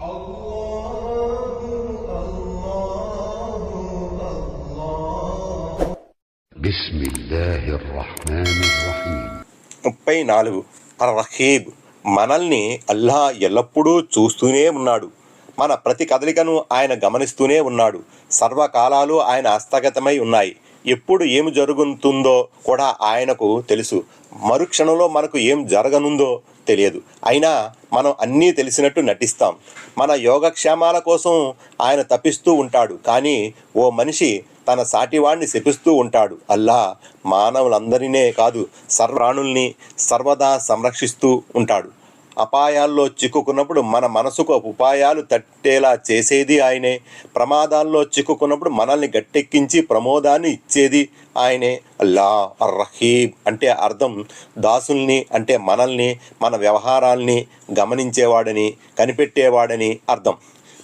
బిస్మిల్లాహిర్ రహ్మానిర్ రహీం. 34. అర్-రహీబ్. మనల్ని అల్లాహ్ ఎల్లప్పుడూ చూస్తూనే ఉన్నాడు. మన ప్రతి కదలికను ఆయన గమనిస్తూనే ఉన్నాడు. సర్వకాలాలు ఆయన హస్తగతమై ఉన్నాయి. ఎప్పుడు ఏమి జరుగుతుందో కూడా ఆయనకు తెలుసు. మరుక్షణంలో మనకు ఏం జరగనుందో తెలియదు. అయినా మనం అన్నీ తెలిసినట్టు నటిస్తాం. మన యోగక్షేమాల కోసం ఆయన తప్పిస్తూ ఉంటాడు. కానీ ఓ మనిషి తన సాటివాణ్ణి శపిస్తూ ఉంటాడు. అల్లాహ్ మానవులందరినే కాదు, సర్వప్రాణుల్ని సర్వదా సంరక్షిస్తూ ఉంటాడు. అపాయాల్లో చిక్కుకున్నప్పుడు మన మనసుకు ఉపాయాలు తట్టేలా చేసేది ఆయనే. ప్రమాదాల్లో చిక్కుకున్నప్పుడు మనల్ని గట్టెక్కించి ప్రమోదాన్ని ఇచ్చేది ఆయనే. అల్లా అర్-రహీబ్ అంటే అర్థం దాసుల్ని అంటే మనల్ని, మన వ్యవహారాల్ని గమనించేవాడని, కనిపెట్టేవాడని అర్థం.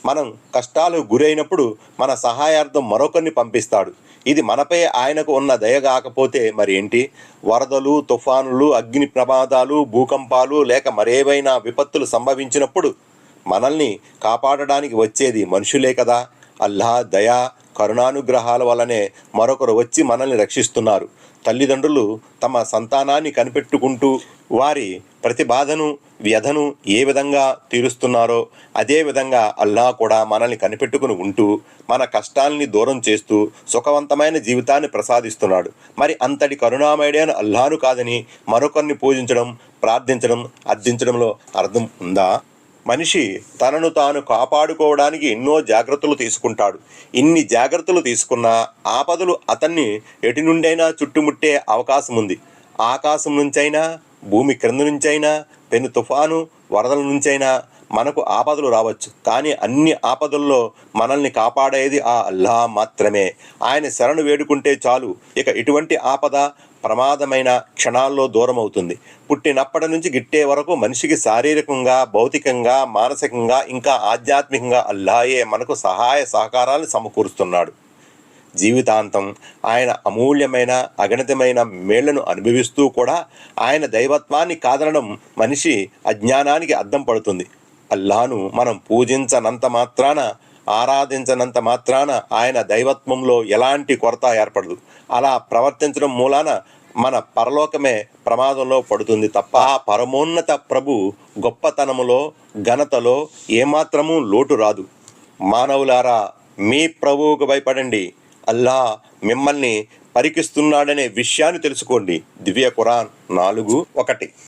మనం కష్టాలు గురైనప్పుడు మన సహాయార్థం మరొకరిని పంపిస్తాడు. ఇది మనపై ఆయనకు ఉన్న దయ కాకపోతే మరి ఏంటి? వరదలు, తుఫానులు, అగ్ని ప్రమాదాలు, భూకంపాలు లేక మరేవైనా విపత్తులు సంభవించినప్పుడు మనల్ని కాపాడడానికి వచ్చేది మనుషులే కదా. అల్లాహ్ దయా కరుణానుగ్రహాల వల్లనే మరొకరు వచ్చి మనల్ని రక్షిస్తున్నారు. తల్లిదండ్రులు తమ సంతానాన్ని కనిపెట్టుకుంటూ వారి ప్రతి బాధను, వ్యధను ఏ విధంగా తీరుస్తున్నారో అదేవిధంగా అల్లాహ్ కూడా మనల్ని కనిపెట్టుకుని ఉంటూ మన కష్టాల్ని దూరం చేస్తూ సుఖవంతమైన జీవితాన్ని ప్రసాదిస్తున్నాడు. మరి అంతటి కరుణామయుడైన అల్లాహ్ను కాదని మరొకరిని పూజించడం, ప్రార్థించడం, అర్థించడంలో అర్థం ఉందా? మనిషి తనను తాను కాపాడుకోవడానికి ఎన్నో జాగ్రత్తలు తీసుకుంటాడు. ఇన్ని జాగ్రత్తలు తీసుకున్నా ఆపదలు అతన్ని ఎటు నుండైనా చుట్టుముట్టే అవకాశం ఉంది. ఆకాశం నుంచైనా, భూమి క్రింద నుంచైనా, పెను తుఫాను, వరదల నుంచైనా మనకు ఆపదలు రావచ్చు. కానీ అన్ని ఆపదల్లో మనల్ని కాపాడేది ఆ అల్లాహ్ మాత్రమే. ఆయన శరణు వేడుకుంటే చాలు, ఇక ఎటువంటి ఆపద, ప్రమాదమైన క్షణాల్లో దూరం అవుతుంది. పుట్టినప్పటి నుంచి గిట్టే వరకు మనిషికి శారీరకంగా, భౌతికంగా, మానసికంగా ఇంకా ఆధ్యాత్మికంగా అల్లాహే మనకు సహాయ సహకారాలను సమకూరుస్తున్నాడు. జీవితాంతం ఆయన అమూల్యమైన అగణితమైన మేళ్లను అనుభవిస్తూ కూడా ఆయన దైవత్వాన్ని కాదనడం మనిషి అజ్ఞానానికి అద్దం పడుతుంది. అల్లాహ్ను మనం పూజించనంత మాత్రాన, ఆరాధించనంత మాత్రాన ఆయన దైవత్వంలో ఎలాంటి కొరత ఏర్పడదు. అలా ప్రవర్తించడం మూలాన మన పరలోకమే ప్రమాదంలో పడుతుంది తప్ప ఆ పరమోన్నత ప్రభు గొప్పతనములో, ఘనతలో ఏమాత్రమూ లోటు రాదు. మానవులారా, మీ ప్రభువుకు భయపడండి. అల్లాహ్ మిమ్మల్ని పరికిస్తున్నాడనే విషయాన్ని తెలుసుకోండి. దివ్య ఖురాన్ 4:1.